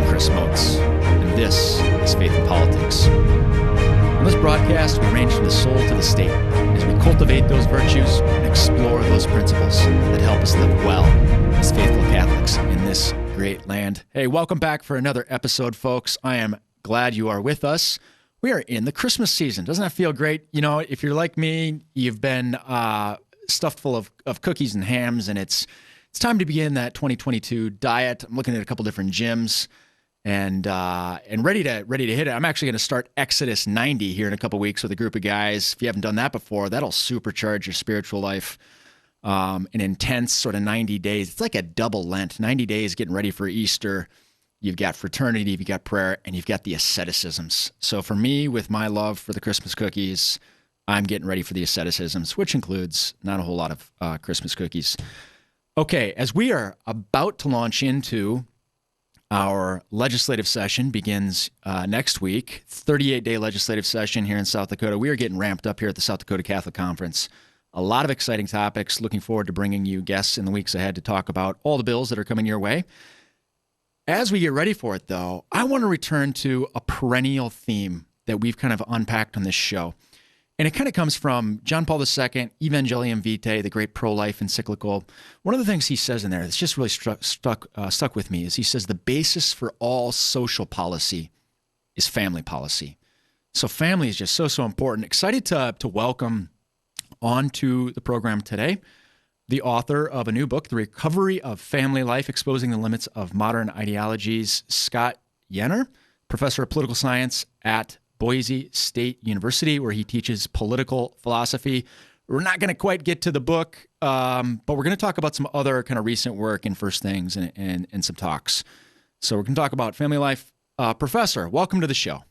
Chris Motes, and this is Faith in Politics. On this broadcast, we range from the soul to the state as we cultivate those virtues and explore those principles that help us live well as faithful Catholics in this great land. Hey, welcome back for another episode, folks. I am glad you are with us. We are in the Christmas season. Doesn't that feel great? You know, if you're like me, you've been stuffed full of cookies and hams, and it's time to begin that 2022 diet. I'm looking at a couple different gyms and ready to hit it. I'm actually going to start Exodus 90 here in a couple weeks with a group of guys. If you haven't done that before, that'll supercharge your spiritual life. An intense sort of 90 days. It's like a double Lent, 90 days getting ready for Easter. You've got fraternity, you've got prayer, and you've got the asceticisms. So for me, with my love for the Christmas cookies, I'm getting ready for the asceticisms, which includes not a whole lot of Christmas cookies. Okay, as we are about to launch into our legislative session, begins next week, 38-day legislative session here in South Dakota. We are getting ramped up here at the South Dakota Catholic Conference. A lot of exciting topics. Looking forward to bringing you guests in the weeks ahead to talk about all the bills that are coming your way. As we get ready for it, though, I want to return to a perennial theme that we've kind of unpacked on this show. And it kind of comes from John Paul II, Evangelium Vitae, the great pro-life encyclical. One of the things he says in there that's just really stuck with me is he says the basis for all social policy is family policy. So family is just so important. Excited to welcome onto the program today the author of a new book, The Recovery of Family Life, Exposing the Limits of Modern Ideologies, Scott Yenor, professor of political science at Boise State University, where he teaches political philosophy. We're not going to quite get to the book, but we're going to talk about some other kind of recent work and first things and some talks. So we're going to talk about family life. Professor, welcome to the show.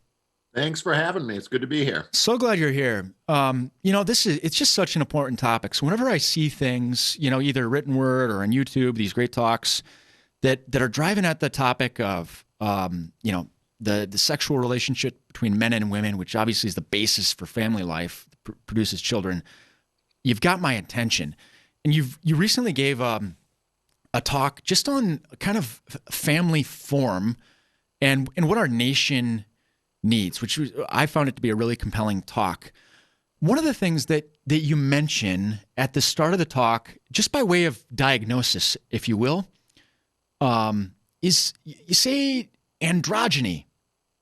Thanks for having me. It's good to be here. So glad you're here. It's just such an important topic. So whenever I see things, either written word or on YouTube, these great talks that are driving at the topic of, the sexual relationship between men and women, which obviously is the basis for family life, produces children, you've got my attention. And you recently gave a talk just on kind of family form and what our nation needs, which I found it to be a really compelling talk. One of the things that you mention at the start of the talk, just by way of diagnosis, if you will, is you say androgyny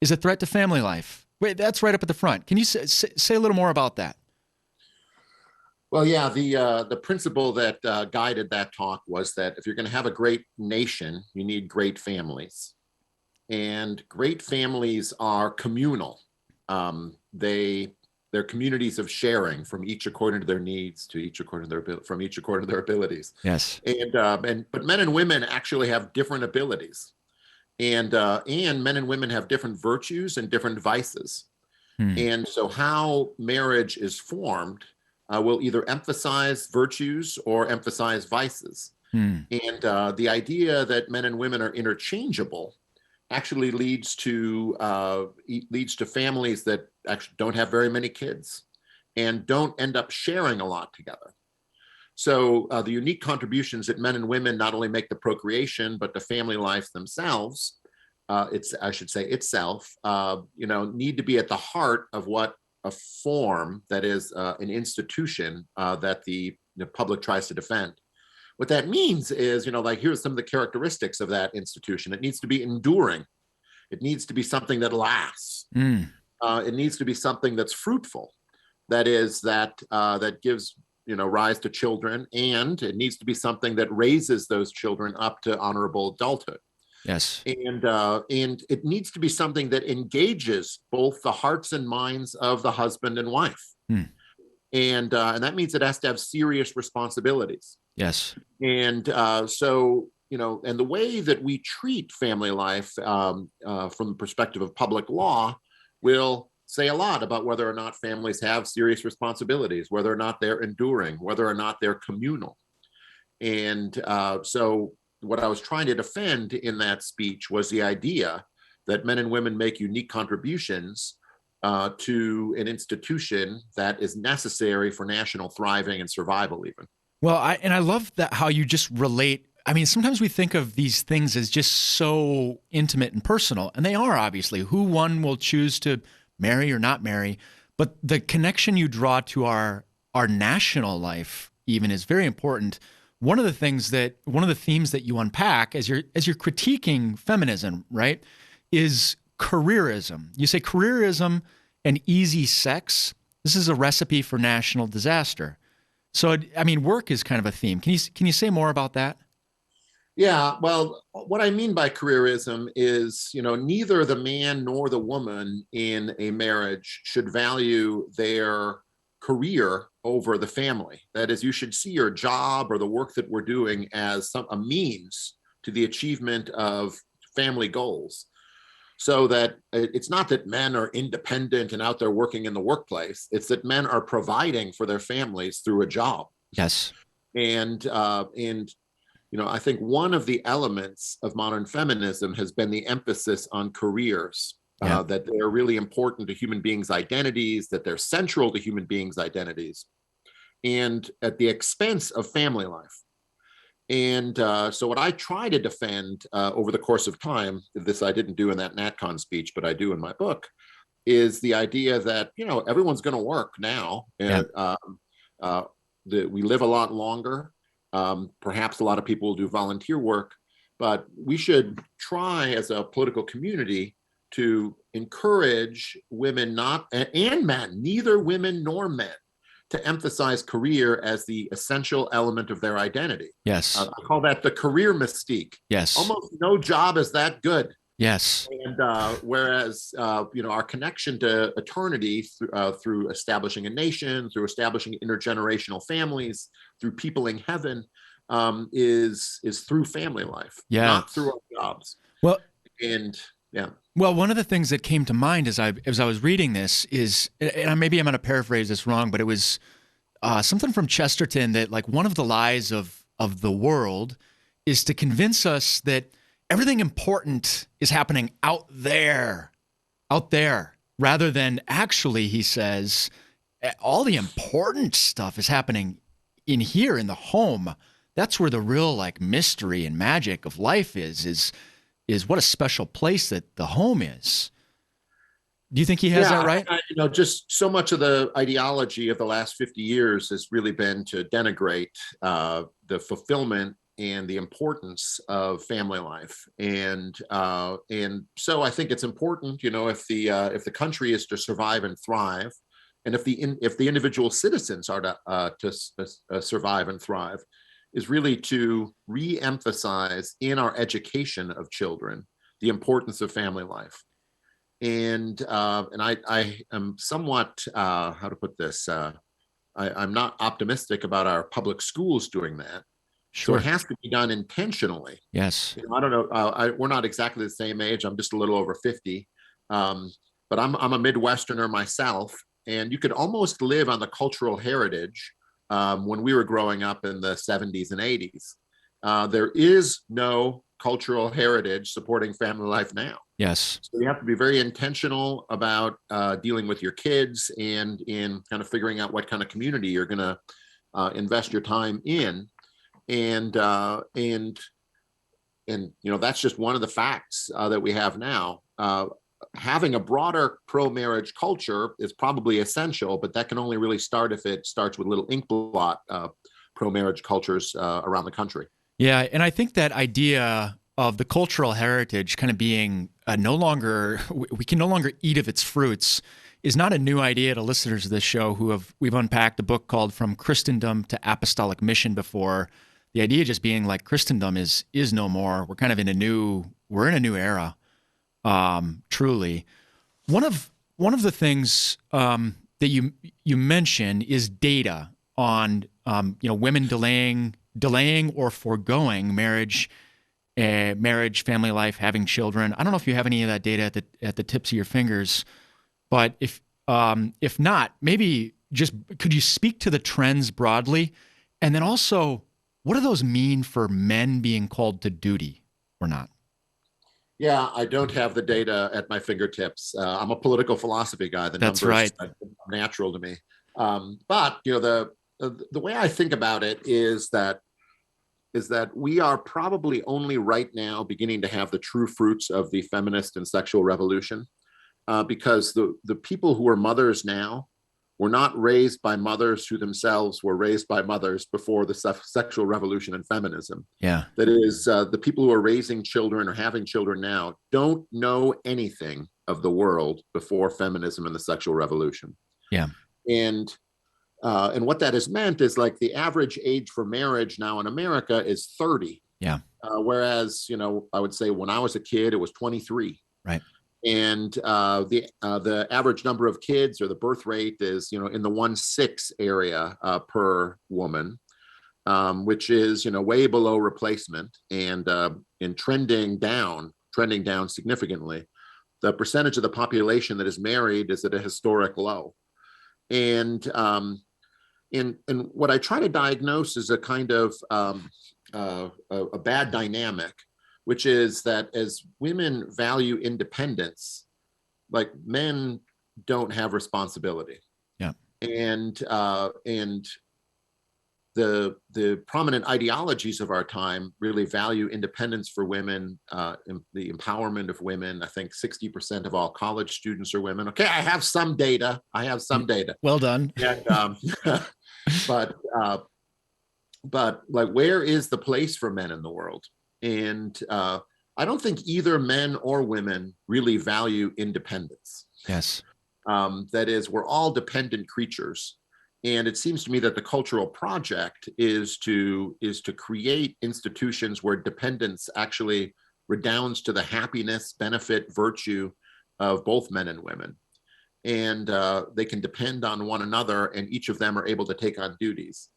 is a threat to family life. Wait, that's right up at the front. Can you say a little more about that? Well, yeah, the principle that guided that talk was that if you're going to have a great nation, you need great families. And great families are communal. They're communities of sharing, from each according to their needs to each according to their abilities. Yes. But men and women actually have different abilities, and men and women have different virtues and different vices. And so how marriage is formed will either emphasize virtues or emphasize vices. And the idea that men and women are interchangeable actually leads to families that actually don't have very many kids and don't end up sharing a lot together. So the unique contributions that men and women not only make to procreation, but to family life themselves, need to be at the heart of what a form, that is an institution that the public tries to defend. What that means is, here's some of the characteristics of that institution. It needs to be enduring. It needs to be something that lasts. It needs to be something that's fruitful. That is, that gives, rise to children, and it needs to be something that raises those children up to honorable adulthood. Yes. And it needs to be something that engages both the hearts and minds of the husband and wife. And that means it has to have serious responsibilities. Yes. And and the way that we treat family life from the perspective of public law will say a lot about whether or not families have serious responsibilities, whether or not they're enduring, whether or not they're communal. And so what I was trying to defend in that speech was the idea that men and women make unique contributions to an institution that is necessary for national thriving and survival even. Well, I love that how you just relate I mean, sometimes we think of these things as just so intimate and personal, and they are obviously who one will choose to marry or not marry. But the connection you draw to our national life even is very important. One of the themes that you unpack as you're critiquing feminism, right, is careerism. You say careerism and easy sex. This is a recipe for national disaster. So, I mean, work is kind of a theme. Can you say more about that? Yeah, well, what I mean by careerism is, neither the man nor the woman in a marriage should value their career over the family. That is, you should see your job or the work that we're doing as a means to the achievement of family goals. So that it's not that men are independent and out there working in the workplace. It's that men are providing for their families through a job. Yes. And I think one of the elements of modern feminism has been the emphasis on careers, that they're really important to human beings' identities, that they're central to human beings' identities, and at the expense of family life. And so what I try to defend over the course of time, this I didn't do in that NatCon speech, but I do in my book, is the idea that, everyone's going to work now. And we live a lot longer. Perhaps a lot of people will do volunteer work, but we should try as a political community to encourage women and men, neither women nor men, to emphasize career as the essential element of their identity. Yes. I call that the career mystique. Yes. Almost no job is that good. Yes. And whereas, our connection to eternity through establishing a nation, through establishing intergenerational families, through peopling heaven, is through family life, not through our jobs. Well, and yeah. Well, one of the things that came to mind as I was reading this is, and maybe I'm going to paraphrase this wrong, but it was something from Chesterton that, like, one of the lies of the world is to convince us that everything important is happening out there, rather than actually, he says, all the important stuff is happening in here, in the home. That's where the real, like, mystery and magic of life is what a special place that the home is. Do you think he has that right? Just so much of the ideology of the last 50 years has really been to denigrate the fulfillment and the importance of family life. And so I think it's important, if the country is to survive and thrive, and if the individual citizens are to survive and thrive, is really to re-emphasize in our education of children the importance of family life. And I am somewhat, how to put this, I'm not optimistic about our public schools doing that. Sure. So it has to be done intentionally. Yes. I don't know. We're not exactly the same age. I'm just a little over 50. But I'm a Midwesterner myself. And you could almost live on the cultural heritage when we were growing up in the 70s and 80s. There is no cultural heritage supporting family life now. Yes. So you have to be very intentional about dealing with your kids and in kind of figuring out what kind of community you're going to invest your time in. And that's just one of the facts that we have now. Having a broader pro-marriage culture is probably essential, but that can only really start if it starts with little inkblot pro-marriage cultures around the country. Yeah, and I think that idea of the cultural heritage kind of being we can no longer eat of its fruits is not a new idea to listeners of this show we've unpacked a book called From Christendom to Apostolic Mission before. The idea just being like Christendom is no more. We're kind of in a new era. Truly. One of the things that you mention is data on women delaying or foregoing marriage, family life, having children. I don't know if you have any of that data at the tips of your fingers, but if not, maybe just could you speak to the trends broadly, and then also what do those mean for men being called to duty or not? Yeah, I don't have the data at my fingertips. I'm a political philosophy guy. That's right. Are natural to me. But the way I think about it is that is that we are probably only right now beginning to have the true fruits of the feminist and sexual revolution, because the people who are mothers now were not raised by mothers who themselves were raised by mothers before the sexual revolution and feminism. Yeah. That is, the people who are raising children or having children now don't know anything of the world before feminism and the sexual revolution. Yeah. And what that has meant is, like, the average age for marriage now in America is 30. Yeah. Whereas, I would say when I was a kid, it was 23. Right. And the average number of kids, or the birth rate, is in the 1.6 area per woman, which is way below replacement, and trending down significantly. The percentage of the population that is married is at a historic low, and what I try to diagnose is a kind of a bad dynamic, which is that as women value independence, like, men don't have responsibility. Yeah. And the prominent ideologies of our time really value independence for women, the empowerment of women. I think 60% of all college students are women. Okay, I have some data. Well done. And, but like, where is the place for men in the world? And I don't think either men or women really value independence. Yes. That is, we're all dependent creatures. And it seems to me that the cultural project is to create institutions where dependence actually redounds to the happiness, benefit, virtue of both men and women. And they can depend on one another, and each of them are able to take on duties.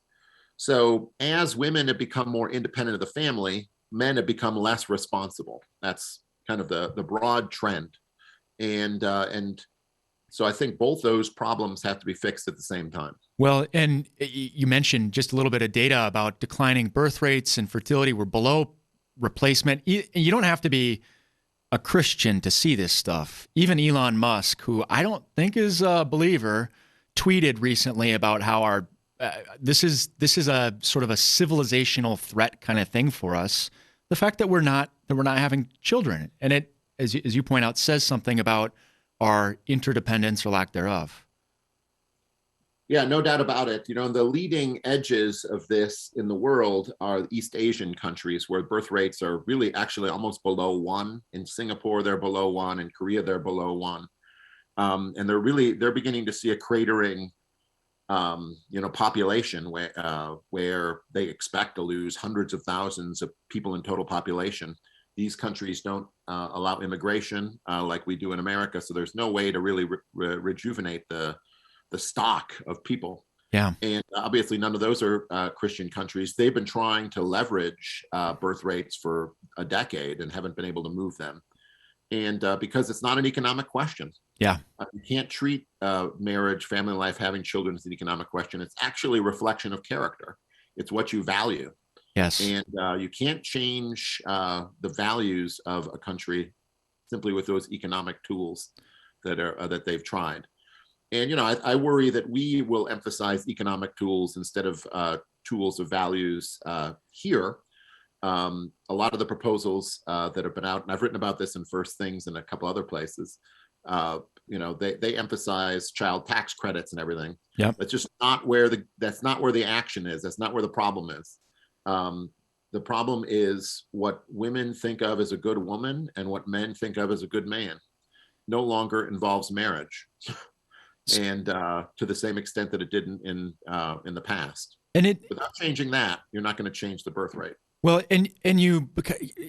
So as women have become more independent of the family, men have become less responsible. That's kind of the broad trend. And so I think both those problems have to be fixed at the same time. Well, and you mentioned just a little bit of data about declining birth rates and fertility were below replacement. You don't have to be a Christian to see this stuff. Even Elon Musk, who I don't think is a believer, tweeted recently about how this is a sort of a civilizational threat kind of thing for us. The fact that we're not having children, and it, as you point out, says something about our interdependence or lack thereof. Yeah, no doubt about it. The leading edges of this in the world are East Asian countries, where birth rates are really actually almost below 1. In Singapore, they're below 1. In Korea, they're below 1. And they're beginning to see a cratering population where they expect to lose hundreds of thousands of people in total population. These countries don't allow immigration like we do in America, so there's no way to really rejuvenate the stock of people. Yeah. And obviously none of those are Christian countries. They've been trying to leverage birth rates for a decade and haven't been able to move them. And because it's not an economic question. Yeah. You can't treat marriage, family life, having children as an economic question. It's actually a reflection of character. It's what you value. Yes. And you can't change the values of a country simply with those economic tools that they've tried. And, I worry that we will emphasize economic tools instead of tools of values here. A lot of the proposals that have been out, and I've written about this in First Things and a couple other places, they emphasize child tax credits and everything. Yeah. That's just not where the action is. That's not where the problem is. The problem is what women think of as a good woman and what men think of as a good man no longer involves marriage. And to the same extent that it didn't in the past. And without changing that, you're not going to change the birth rate. Well, and you,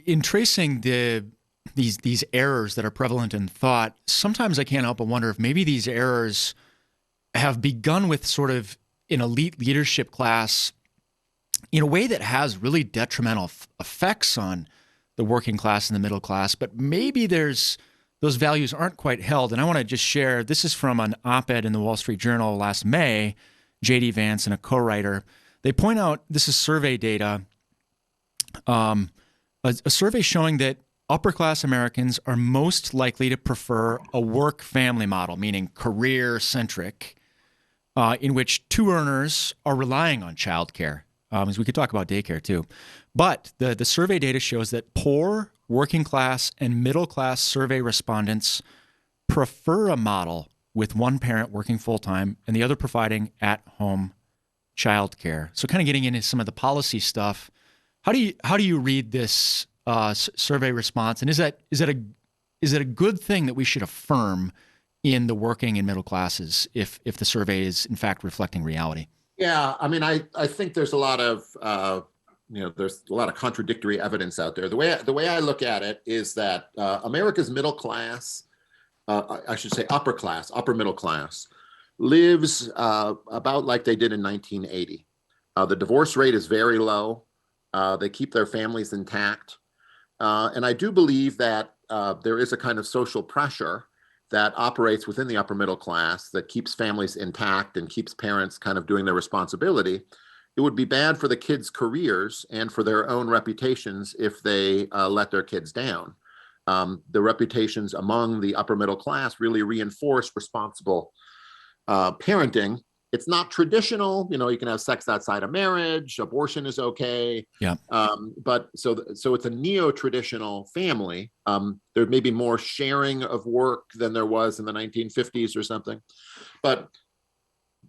in tracing these errors that are prevalent in thought, sometimes I can't help but wonder if maybe these errors have begun with sort of an elite leadership class in a way that has really detrimental effects on the working class and the middle class, but maybe those values aren't quite held. And I want to just share, this is from an op-ed in the Wall Street Journal last May, J.D. Vance and a co-writer. They point out, this is survey data, a survey showing that upper-class Americans are most likely to prefer a work-family model, meaning career-centric, in which two earners are relying on childcare as we could talk about daycare too. But the survey data shows that poor, working class, and middle class survey respondents prefer a model with one parent working full-time and the other providing at-home childcare. So kind of getting into some of the policy stuff, how do you read this survey response? And is that a good thing that we should affirm in the working and middle classes if the survey is in fact reflecting reality? Yeah, I mean, I think there's a lot of there's a lot of contradictory evidence out there. The way I look at it is that America's middle class, I should say upper middle class, lives about like they did in 1980. The divorce rate is very low. They keep their families intact. And I do believe that there is a kind of social pressure that operates within the upper middle class that keeps families intact and keeps parents kind of doing their responsibility. It would be bad for the kids' careers and for their own reputations if they let their kids down. The reputations among the upper middle class really reinforce responsible parenting. It's not traditional, you can have sex outside of marriage, abortion is okay. Yeah. But so it's a neo-traditional family. There may be more sharing of work than there was in the 1950s or something. But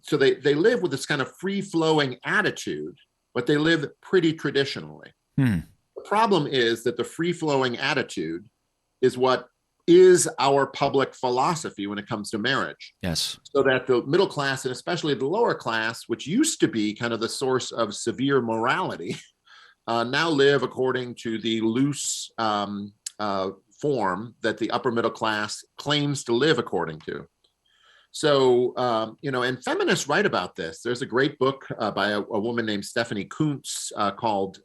so they live with this kind of free-flowing attitude, but they live pretty traditionally. The problem is that the free-flowing attitude is what is our public philosophy when it comes to marriage. Yes. So that the middle class, and especially the lower class, which used to be kind of the source of severe morality, now live according to the loose form that the upper middle class claims to live according to. So, and feminists write about this. There's a great book by a woman named Stephanie Kuntz called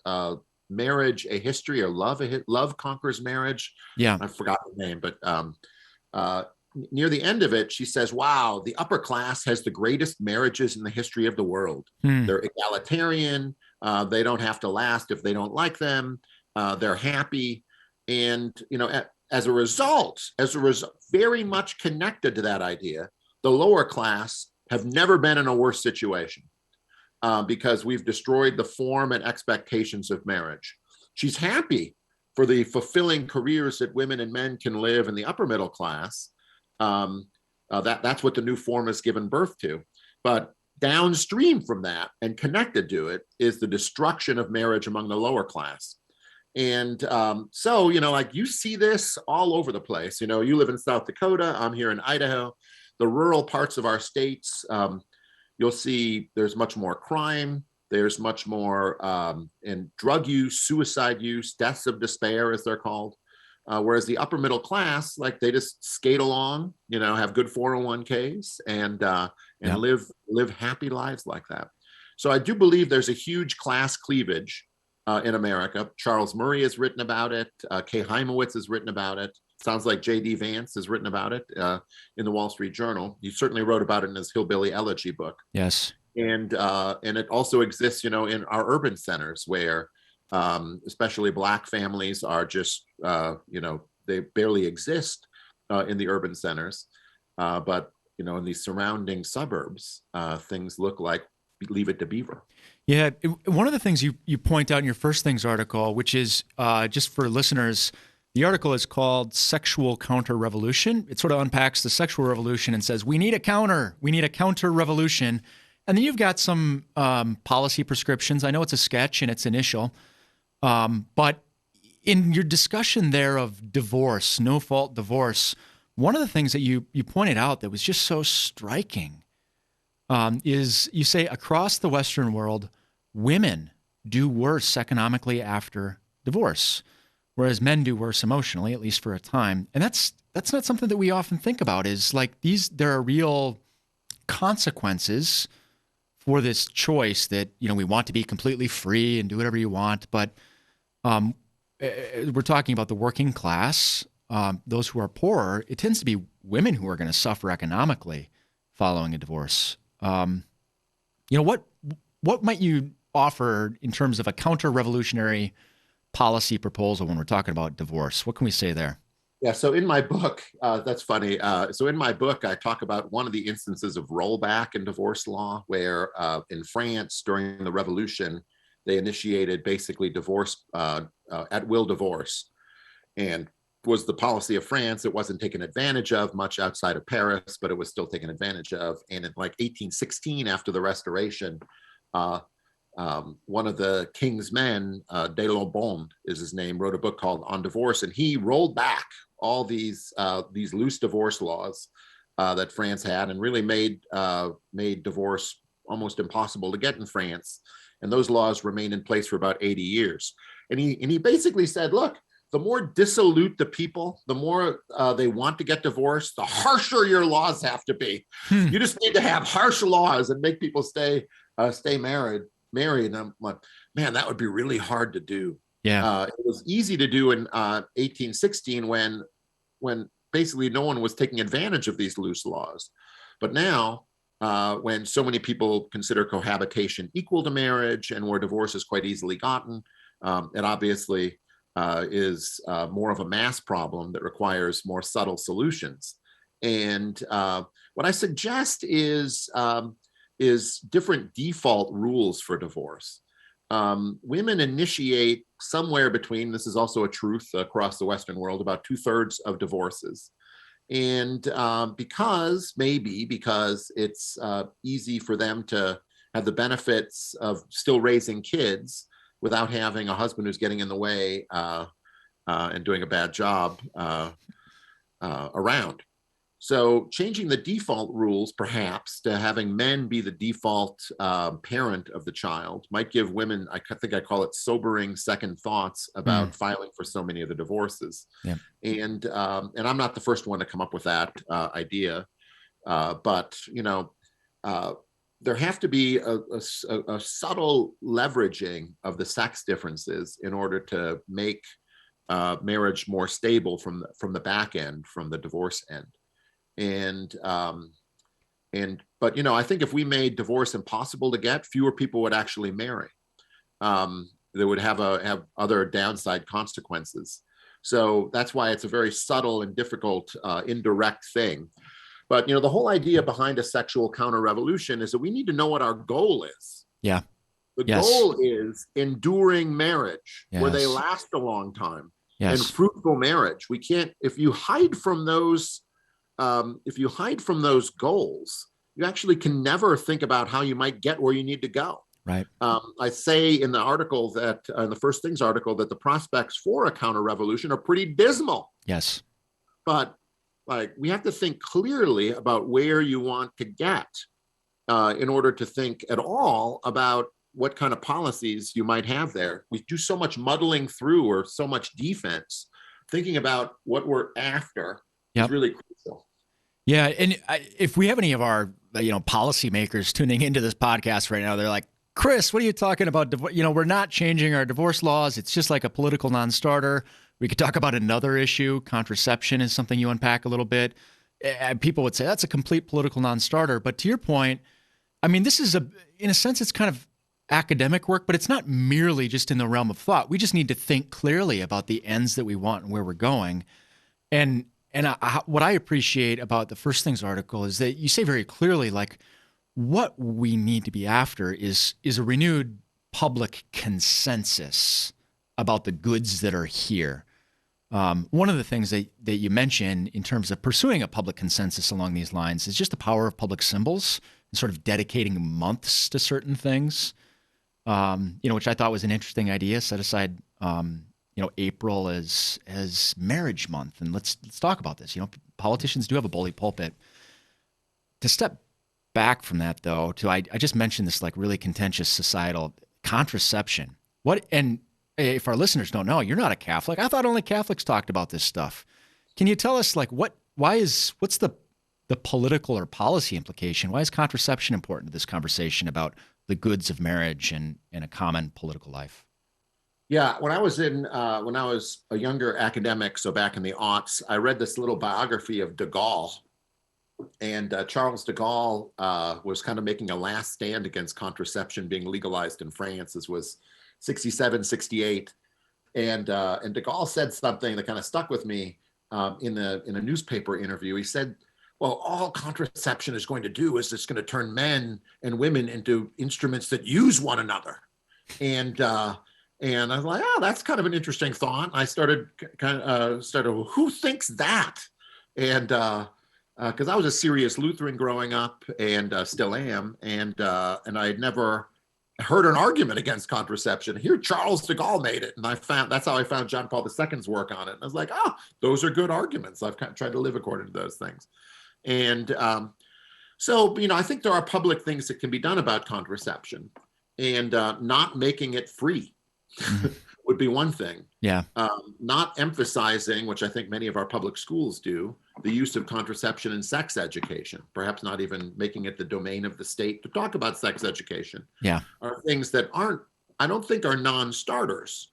Marriage, a History, or Love Conquers Marriage. Yeah. I forgot the name, but near the end of it, she says, wow, the upper class has the greatest marriages in the history of the world. They're egalitarian. They don't have to last if they don't like them. They're happy. And, as a result, very much connected to that idea, the lower class have never been in a worse situation. Because we've destroyed the form and expectations of marriage. She's happy for the fulfilling careers that women and men can live in the upper middle class. That's what the new form has given birth to. But downstream from that and connected to it is the destruction of marriage among the lower class. And so, like you see this all over the place. You live in South Dakota, I'm here in Idaho. The rural parts of our states, you'll see there's much more crime. There's much more in drug use, suicide use, deaths of despair, as they're called. Whereas the upper middle class, like they just skate along, have good 401ks and live happy lives like that. So I do believe there's a huge class cleavage in America. Charles Murray has written about it. Kay Heimowitz has written about it. Sounds like J.D. Vance has written about it in the Wall Street Journal. He certainly wrote about it in his Hillbilly Elegy book. Yes. And it also exists, in our urban centers where especially Black families are just, they barely exist in the urban centers. But, in these surrounding suburbs, things look like Leave It to Beaver. Yeah. One of the things you point out in your First Things article, which is just for listeners, the article is called Sexual Counter-Revolution. It sort of unpacks the sexual revolution and says, we need a counter-revolution. And then you've got some policy prescriptions. I know it's a sketch and it's initial. But in your discussion there of divorce, no-fault divorce, one of the things that you pointed out that was just so striking is you say across the Western world, women do worse economically after divorce, whereas men do worse emotionally, at least for a time. And that's not something that we often think about, is like there are real consequences for this choice that, we want to be completely free and do whatever you want. But we're talking about the working class, those who are poorer. It tends to be women who are going to suffer economically following a divorce. What might you offer in terms of a counter-revolutionary policy proposal when we're talking about divorce? What can we say there? Yeah, so in my book, that's funny. So in my book, I talk about one of the instances of rollback in divorce law where in France during the revolution, they initiated basically divorce, at-will divorce, and was the policy of France. It wasn't taken advantage of much outside of Paris, but it was still taken advantage of. And in like 1816, after the Restoration, one of the king's men, de Lobon is his name, wrote a book called On Divorce, and he rolled back all these loose divorce laws that France had, and really made divorce almost impossible to get in France. And those laws remained in place for about 80 years. And he basically said, look, the more dissolute the people, the more they want to get divorced, the harsher your laws have to be. You just need to have harsh laws and make people stay married. And I'm like, man, that would be really hard to do. Yeah. It was easy to do in 1816 when basically no one was taking advantage of these loose laws. But now, when so many people consider cohabitation equal to marriage and where divorce is quite easily gotten, it obviously is more of a mass problem that requires more subtle solutions. And what I suggest is different default rules for divorce. Women initiate somewhere between, this is also a truth across the Western world, about 2/3 of divorces. And because it's easy for them to have the benefits of still raising kids without having a husband who's getting in the way and doing a bad job around. So changing the default rules, perhaps, to having men be the default parent of the child might give women, I think I call it sobering second thoughts about filing for so many of the divorces. Yeah. And I'm not the first one to come up with that idea, but there have to be a subtle leveraging of the sex differences in order to make marriage more stable from the back end, from the divorce end. But I think if we made divorce impossible to get, fewer people would actually marry. They would have other downside consequences. So that's why it's a very subtle and difficult, indirect thing. But the whole idea behind a sexual counter-revolution is that we need to know what our goal is. Yeah. The goal is enduring marriage, where they last a long time, and fruitful marriage. We can't, if you hide from those goals, you actually can never think about how you might get where you need to go. Right. I say in the article that, in the First Things article, that the prospects for a counter-revolution are pretty dismal. Yes. But we have to think clearly about where you want to get in order to think at all about what kind of policies you might have there. We do so much muddling through, or so much defense. Thinking about what we're after is really crucial. Yeah, and if we have any of our policymakers tuning into this podcast right now, they're like, Chris, what are you talking about? We're not changing our divorce laws. It's just like a political non-starter. We could talk about another issue. Contraception is something you unpack a little bit. And people would say that's a complete political non-starter. But to your point, I mean, this is in a sense, it's kind of academic work, but it's not merely just in the realm of thought. We just need to think clearly about the ends that we want and where we're going. And what I appreciate about the First Things article is that you say very clearly, what we need to be after is a renewed public consensus about the goods that are here. One of the things that you mention in terms of pursuing a public consensus along these lines is just the power of public symbols and sort of dedicating months to certain things, which I thought was an interesting idea. Set aside, April as marriage month, and let's talk about this. Politicians do have a bully pulpit. To step back from that, though, I just mentioned this really contentious societal contraception. And if our listeners don't know, you're not a Catholic. I thought only Catholics talked about this stuff. Can you tell us what's the political or policy implication? Why is contraception important to this conversation about the goods of marriage and a common political life? Yeah, when I was a younger academic, so back in the aughts, I read this little biography of de Gaulle. And Charles de Gaulle was kind of making a last stand against contraception being legalized in France. This was 67, 68. And de Gaulle said something that kind of stuck with me in a newspaper interview. He said, well, all contraception is going to do is it's going to turn men and women into instruments that use one another. And I was like, oh, that's kind of an interesting thought. I started who thinks that? And because I was a serious Lutheran growing up, and still am, and I had never heard an argument against contraception. Here, Charles de Gaulle made it, and that's how I found John Paul II's work on it. And I was like, oh, those are good arguments. I've kind of tried to live according to those things. And so, I think there are public things that can be done about contraception, and not making it free would be one thing. Yeah. Not emphasizing, which I think many of our public schools do, the use of contraception in sex education, perhaps not even making it the domain of the state to talk about sex education. Yeah. Are things that I don't think are non-starters.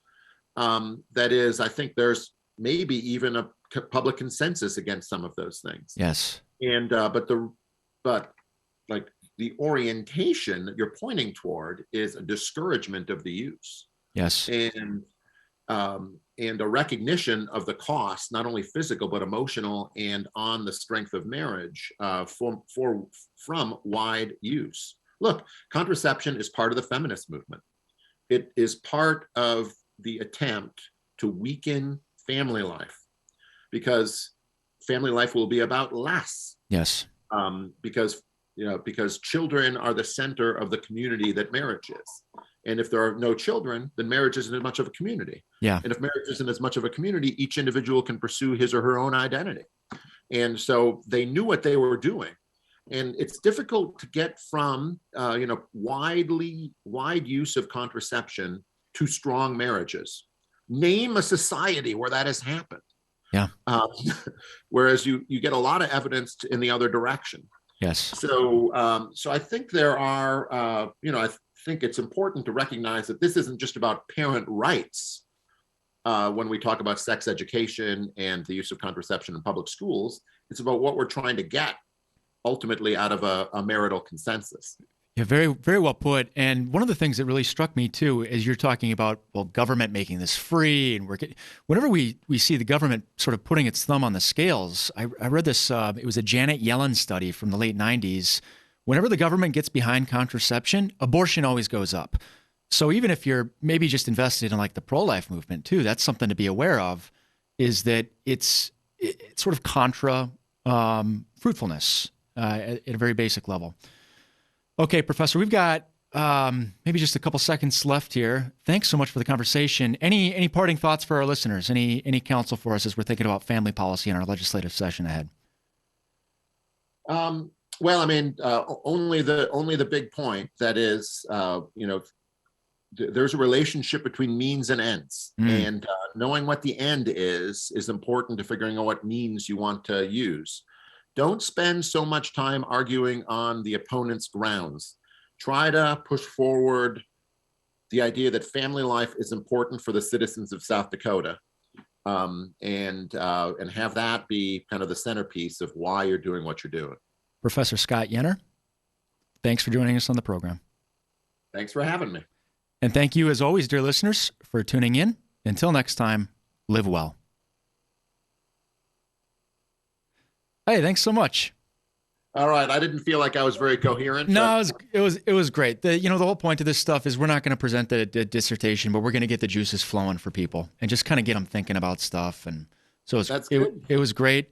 That is, I think there's maybe even a public consensus against some of those things. Yes. And, but like the orientation that you're pointing toward is a discouragement of the use. Yes. And a recognition of the cost, not only physical, but emotional, and on the strength of marriage from wide use. Look, contraception is part of the feminist movement. It is part of the attempt to weaken family life, because family life will be about less. Yes. Because children are the center of the community that marriage is. And if there are no children, then marriage isn't as much of a community. Yeah. And if marriage isn't as much of a community, each individual can pursue his or her own identity. And so they knew what they were doing. And it's difficult to get from, wide use of contraception to strong marriages. Name a society where that has happened. Yeah. Whereas you get a lot of evidence in the other direction. Yes. So I think there are, I think it's important to recognize that this isn't just about parent rights when we talk about sex education and the use of contraception in public schools. It's about what we're trying to get ultimately out of a marital consensus. Yeah, very, very well put. And one of the things that really struck me too is you're talking about, government making this free, and whenever we see the government sort of putting its thumb on the scales. I read this. It was a Janet Yellen study from the late 90s. Whenever the government gets behind contraception, abortion always goes up. So even if you're maybe just invested in like the pro-life movement too, that's something to be aware of, is that it's sort of contra fruitfulness at a very basic level. Okay, Professor, we've got maybe just a couple seconds left here. Thanks so much for the conversation. Any parting thoughts for our listeners? Any counsel for us as we're thinking about family policy in our legislative session ahead? Well, I mean, only the big point, that is, there's a relationship between means and ends, and knowing what the end is important to figuring out what means you want to use. Don't spend so much time arguing on the opponent's grounds. Try to push forward the idea that family life is important for the citizens of South Dakota, and have that be kind of the centerpiece of why you're doing what you're doing. Professor Scott Yenor, thanks for joining us on the program. Thanks for having me. And thank you, as always, dear listeners, for tuning in. Until next time, live well. Hey, thanks so much. All right. I didn't feel like I was very coherent. No, it was great. The whole point of this stuff is we're not going to present the dissertation, but we're going to get the juices flowing for people and just kind of get them thinking about stuff. And so it was great.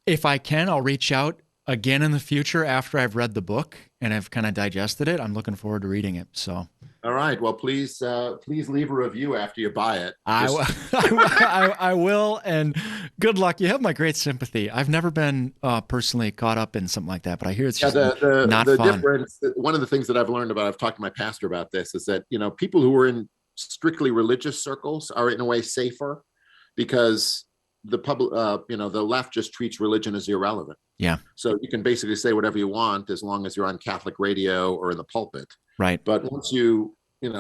If I can, I'll reach out again in the future after I've read the book and I've kind of digested it. I'm looking forward to reading it. So. All right. Well, please leave a review after you buy it. I will. And good luck. You have my great sympathy. I've never been personally caught up in something like that, but I hear it's just not fun. Difference, one of the things that I've learned about, I've talked to my pastor about this, is that, people who are in strictly religious circles are in a way safer, because the public, the left just treats religion as irrelevant. Yeah. So you can basically say whatever you want as long as you're on Catholic radio or in the pulpit. Right. But once you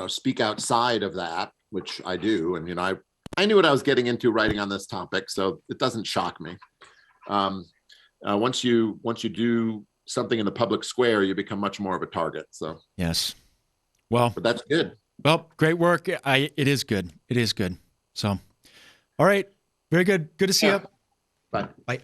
speak outside of that, which I do, and I knew what I was getting into writing on this topic, so it doesn't shock me. Once you do something in the public square, you become much more of a target. So yes. Well, but that's good. Well, great work. It is good. It is good. So, all right. Very good. Good to see you. Bye. Bye.